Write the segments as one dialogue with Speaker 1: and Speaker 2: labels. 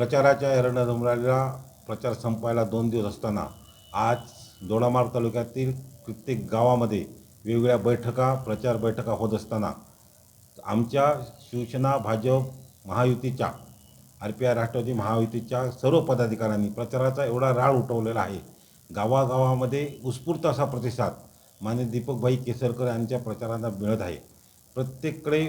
Speaker 1: प्रचाराच्या रणधुमाळीला प्रचार संपायला 2 दिवस असताना आज दोडामार्ग तालुक्यातील प्रत्येक गावामध्ये वेगवेगळ्या बैठका प्रचार बैठका होत असताना आमच्या शिवसेना भाजप महायुतीच्या RPI राष्ट्रवादी महायुतीच्या सर्व पदाधिकाऱ्यांनी प्रचाराचा एवढा राळ उठवलेला आहे। गावागावामध्ये उत्स्फूर्त असा प्रतिसाद माननीय दीपकभाई केसरकर यांच्या प्रचारांना मिळत आहे। प्रत्येककडे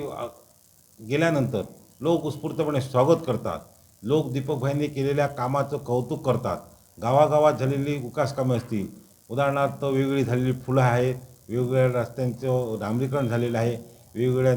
Speaker 1: गेल्यानंतर लोक उत्स्फूर्तपणे स्वागत करतात। लोक दीपकभाईंनी केलेल्या कामाचं कौतुक करतात। गावागावात झालेली विकास कामे असतील, उदाहरणार्थ वेगवेगळी झालेली फुलं आहेत, वेगवेगळ्या रस्त्यांचं डांबरीकरण झालेलं आहे, वेगवेगळ्या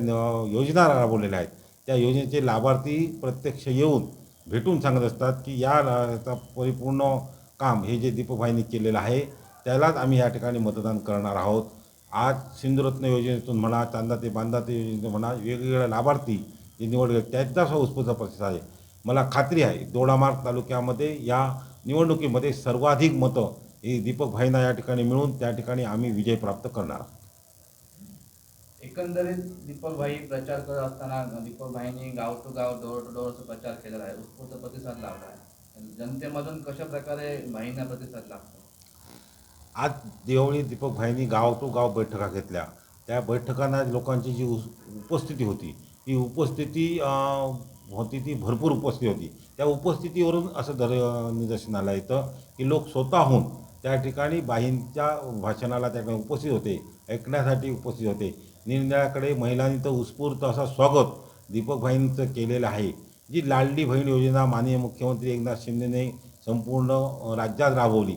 Speaker 1: योजना राबवलेल्या आहेत। त्या योजनेचे लाभार्थी प्रत्यक्ष येऊन भेटून सांगत असतात की याचा परिपूर्ण काम हे जे दीपकभाईंनी केलेलं आहे त्यालाच आम्ही या ठिकाणी मतदान करणार आहोत। आज सिंधुरत्न योजनेतून म्हणा, चांदा ते बांधा ते योजनेतून म्हणा, वेगवेगळ्या लाभार्थी जे निवडले त्यांचा उत्स्फूर्त प्रतिसाद आहे। मला खात्री आहे दोडामार्ग तालुक्यामध्ये या निवडणुकीमध्ये सर्वाधिक मतं ही दीपकभाईंना या ठिकाणी मिळून त्या ठिकाणी आम्ही विजय प्राप्त करणार आहोत।
Speaker 2: एकंदरीत दीपकभाई प्रचार करत असताना दीपकभाईंनी गाव टू गाव डोर टू डोर प्रचार केलेला आहे, उत्स्फूर्त प्रतिसाद लावला आहे। जनतेमधून कशा प्रकारे भाईंना प्रतिसाद लागतो?
Speaker 1: आज देवळी दीपकभाईंनी गाव टू गाव बैठका घेतल्या। त्या बैठकांना लोकांची जी उपस्थिती होती ती उपस्थिती होती ती भरपूर उपस्थिती होती। त्या उपस्थितीवरून असं निदर्शनाला येतं की लोक स्वतःहून त्या ठिकाणी बाईंच्या भाषणाला त्या ठिकाणी उपस्थित होते, ऐकण्यासाठी उपस्थित होते। निर्णयाकडे महिलांनी तर उत्स्फूर्त असा स्वागत दीपकभाईंचं केलेलं आहे। जी लाडली बहीण योजना माननीय मुख्यमंत्री एकनाथ शिंदेने संपूर्ण राज्यात राबवली,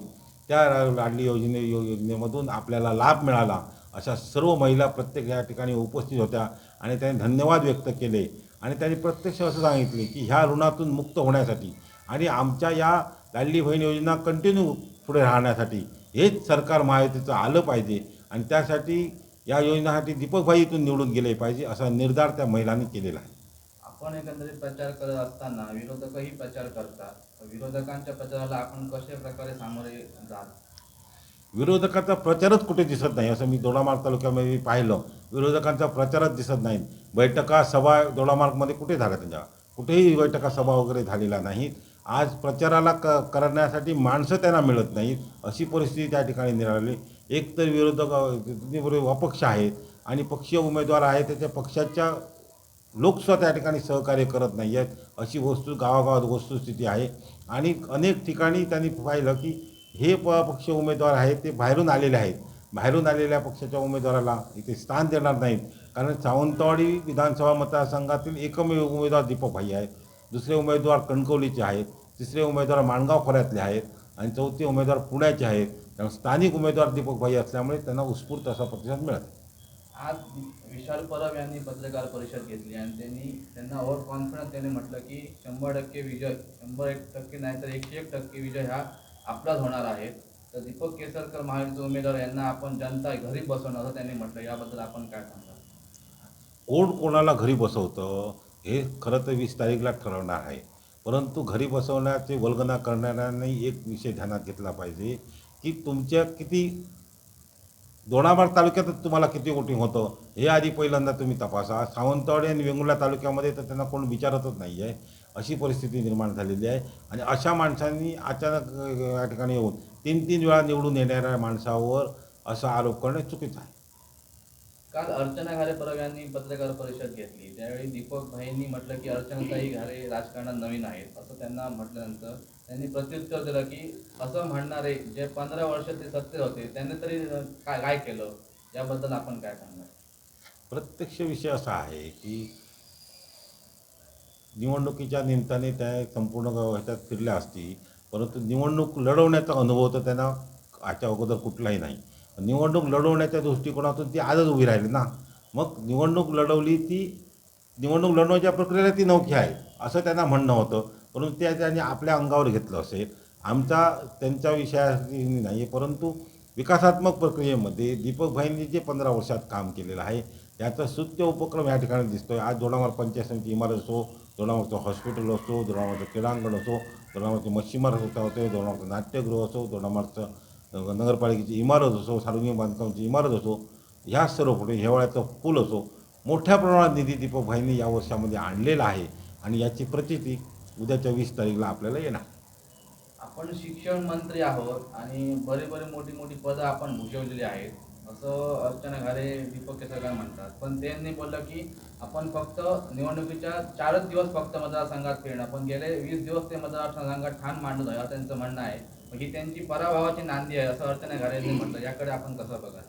Speaker 1: त्या लाडली योजनेमधून आपल्याला लाभ मिळाला अशा सर्व महिला प्रत्येक या ठिकाणी उपस्थित होत्या आणि त्यांनी धन्यवाद व्यक्त केले आणि त्यांनी प्रत्यक्ष असं सांगितले की ह्या ऋणातून मुक्त होण्यासाठी आणि आमच्या या लाडली बहीण योजना कंटिन्यू पुढे राहण्यासाठी हेच सरकार महायुतीचं आलं पाहिजे आणि त्यासाठी या योजनेसाठी दीपकभाई इथून निवडून गेले पाहिजे असा निर्धार त्या महिलांनी केलेला आहे।
Speaker 2: आपण एकंदरीत प्रचार करत असताना विरोधकही प्रचार करतात, विरोधकांच्या प्रचाराला आपण कशा प्रकारे सामोरे जाल?
Speaker 1: विरोधकांचा प्रचारच कुठे दिसत नाही असं मी दोडामार्ग तालुक्यामध्ये पाहिलं। विरोधकांचा प्रचारच दिसत नाही। बैठका सभा दोडामार्गमध्ये कुठे झाल्या? त्यांच्या कुठेही बैठका सभा वगैरे झालेल्या नाहीत। आज प्रचाराला करण्यासाठी माणसं त्यांना मिळत नाहीत अशी परिस्थिती त्या ठिकाणी निराळली। एकतर विरोधक अपक्ष आहेत आणि पक्षीय उमेदवार आहेत, त्याच्या पक्षाच्या लोकसुद्धा त्या ठिकाणी सहकार्य करत नाही आहेत अशी गावागावात वस्तुस्थिती आहे। आणि अनेक ठिकाणी त्यांनी पाहिलं की हे पक्ष उमेदवार आहेत ते बाहेरून आलेले आहेत, बाहेरून आलेल्या पक्षाच्या उमेदवाराला इथे स्थान देणार नाहीत। कारण सावंतवाडी विधानसभा मतदारसंघातील एकमेव उमेदवार दीपकभाई आहेत, दुसरे उमेदवार कणकवलीचे आहेत, तिसरे उमेदवार माणगाव खोऱ्यातले आहेत आणि चौथे उमेदवार पुण्याचे आहेत। त्यामुळे स्थानिक उमेदवार दीपकभाई असल्यामुळे त्यांना उत्स्फूर्त असा प्रतिसाद मिळत आहे।
Speaker 2: आज विशाल परब यांनी पत्रकार परिषद घेतली आणि त्यांना ओव्हर कॉन्फिडन्स त्यांनी म्हटलं की 100% विजय, 100% नाही तर 101% विजय हा आपलाच होणार आहे। तर दीपक केसरकर महायुतीचे उमेदवार यांना आपण जनता घरी बसवणार असं त्यांनी म्हटलं, याबद्दल आपण काय सांगाल?
Speaker 1: कोण कोणाला घरी बसवतं हे खरं तर 20 तारीखला ठरवणार आहे, परंतु घरी बसवण्याचे वल्गना करणाऱ्यांनी एक विषय ध्यानात घेतला पाहिजे की तुमच्या किती दोडामार्ग तालुक्यातच तुम्हाला किती वोटिंग होतं हे आधी पहिल्यांदा तुम्ही तपासा। सावंतवाडी आणि वेंगुर्ला तालुक्यामध्ये तर त्यांना कोण विचारतच नाही आहे अशी परिस्थिती निर्माण झालेली आहे। आणि अशा माणसांनी अचानक या ठिकाणी येऊन 3-3 वेळा निवडून येणाऱ्या माणसावर असा आरोप करणे चुकीचं आहे।
Speaker 2: काल अर्चना घारे परब यांनी पत्रकार परिषद घेतली, त्यावेळी दीपकभाईंनी म्हटलं की अर्चनाताई घारे राजकारणात नवीन आहेत असं त्यांना म्हटल्यानंतर त्यांनी प्रत्युत्तर दिलं की असं म्हणणारे जे 15 वर्ष ते सत्तेत होते त्यांनी तरी काय केलं, याबद्दल आपण काय सांगणार?
Speaker 1: प्रत्यक्ष विषय असा आहे की निवडणुकीच्या निमित्ताने त्या संपूर्ण ह्याच्यात फिरल्या असती, परंतु निवडणूक लढवण्याचा अनुभव तर त्यांना याच्या अगोदर कुठलाही नाही। निवडणूक लढवण्याच्या दृष्टिकोनातून ती आजच उभी राहिली ना। मग निवडणूक लढवली, ती निवडणूक लढवण्याच्या प्रक्रियेला ती नौखी आहे असं त्यांना म्हणणं होतं, परंतु त्या त्यांनी आपल्या अंगावर घेतलं असेल। आमचा त्यांच्या विषयाची नाही आहे, परंतु विकासात्मक प्रक्रियेमध्ये दीपकभाईंनी जे 15 वर्षात काम केलेलं आहे त्याचा स्तुत्य उपक्रम या ठिकाणी दिसतो आहे। आज दोडामार्ग पंचायत समिती इमारत असो, दोडामार्गचं हॉस्पिटल असो, दोडामार्गचं क्रीडांगण असो, दोडामार्गचं मच्छीमार होते, दोडामार्गचं नाट्यगृह असो, दोडामार्गचं नगरपालिकेची इमारत असो, सार्वजनिक बांधकामाची इमारत असो, ह्या सर्व पुढे हिवाळ्याचं पूल असो, मोठ्या प्रमाणात निधी दीपकभाईंनी या वर्षामध्ये आणलेला आहे। आणि याची प्रचिती उद्याच्या 20 तारीखला आपल्याला येणार.
Speaker 2: आपण शिक्षण मंत्री आहोत आणि बरे मोठी मोठी पदं आपण भूषवलेली आहेत असं अर्चना घारे, दीपक केसरकर म्हणतात. पण त्यांनी बोललं की आपण फक्त निवडणुकीच्या 4च दिवस फक्त मतदारसंघात फिरणार, पण गेले 20 दिवस ते मतदारसंघात ठाण मांडत आहे असं त्यांचं म्हणणं आहे. ही त्यांची पराभवाची नांदी आहे असं अर्चना घारे यांनी म्हटलं. याकडे आपण कसं बघा?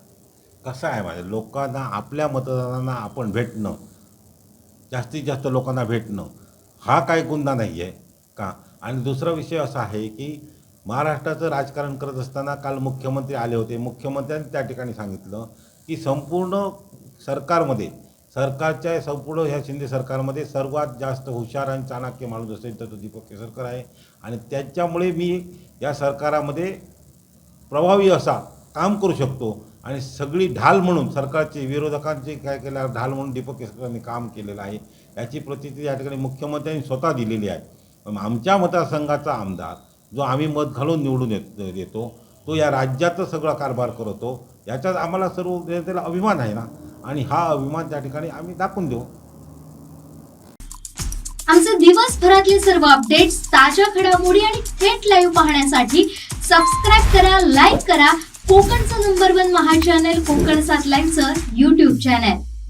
Speaker 1: कसं आहे माझ्या लोकांना, आपल्या मतदारांना आपण भेटणं, जास्तीत जास्त लोकांना भेटणं हा काही गुन्हा नाही आहे का. आणि दुसरा विषय असा आहे की महाराष्ट्राचं राजकारण करत असताना काल मुख्यमंत्री आले होते. मुख्यमंत्र्यांनी त्या ठिकाणी सांगितलं की संपूर्ण सरकारच्या संपूर्ण ह्या शिंदे सरकारमध्ये सर्वात जास्त हुशार आणि चाणक्य माणूस असेल तर तो दीपक केसरकर आहे. आणि त्याच्यामुळे मी या सरकारामध्ये प्रभावी असा काम करू शकतो. आणि सगळी ढाल म्हणून सरकारचे विरोधकांचे काय केलं ढाल म्हणून दीपक केसरकरांनी काम केलेलं आहे. याची प्रचिती या ठिकाणी मुख्यमंत्र्यांनी स्वतः दिलेली आहे. पण आमच्या मतदारसंघाचा आमदार जो आम्ही मत घालून निवडून येतो तो या राज्याचा सगळा कारभार करतो. याच्यात आम्हाला सर्व जनतेला अभिमान आहे ना, आणि हा अभिमान त्या ठिकाणी आम्ही दाखवून देऊ.
Speaker 3: आमचे दिवसभरातले सर्व अपडेट्स, ताज्या घडामोडी आणि थेट लाईव्ह पाहण्यासाठी सबस्क्राईब करा, लाईक करा कोकणचं नंबर 1 महा चॅनल कोकण 7 लाईव्हचं YouTube चॅनल.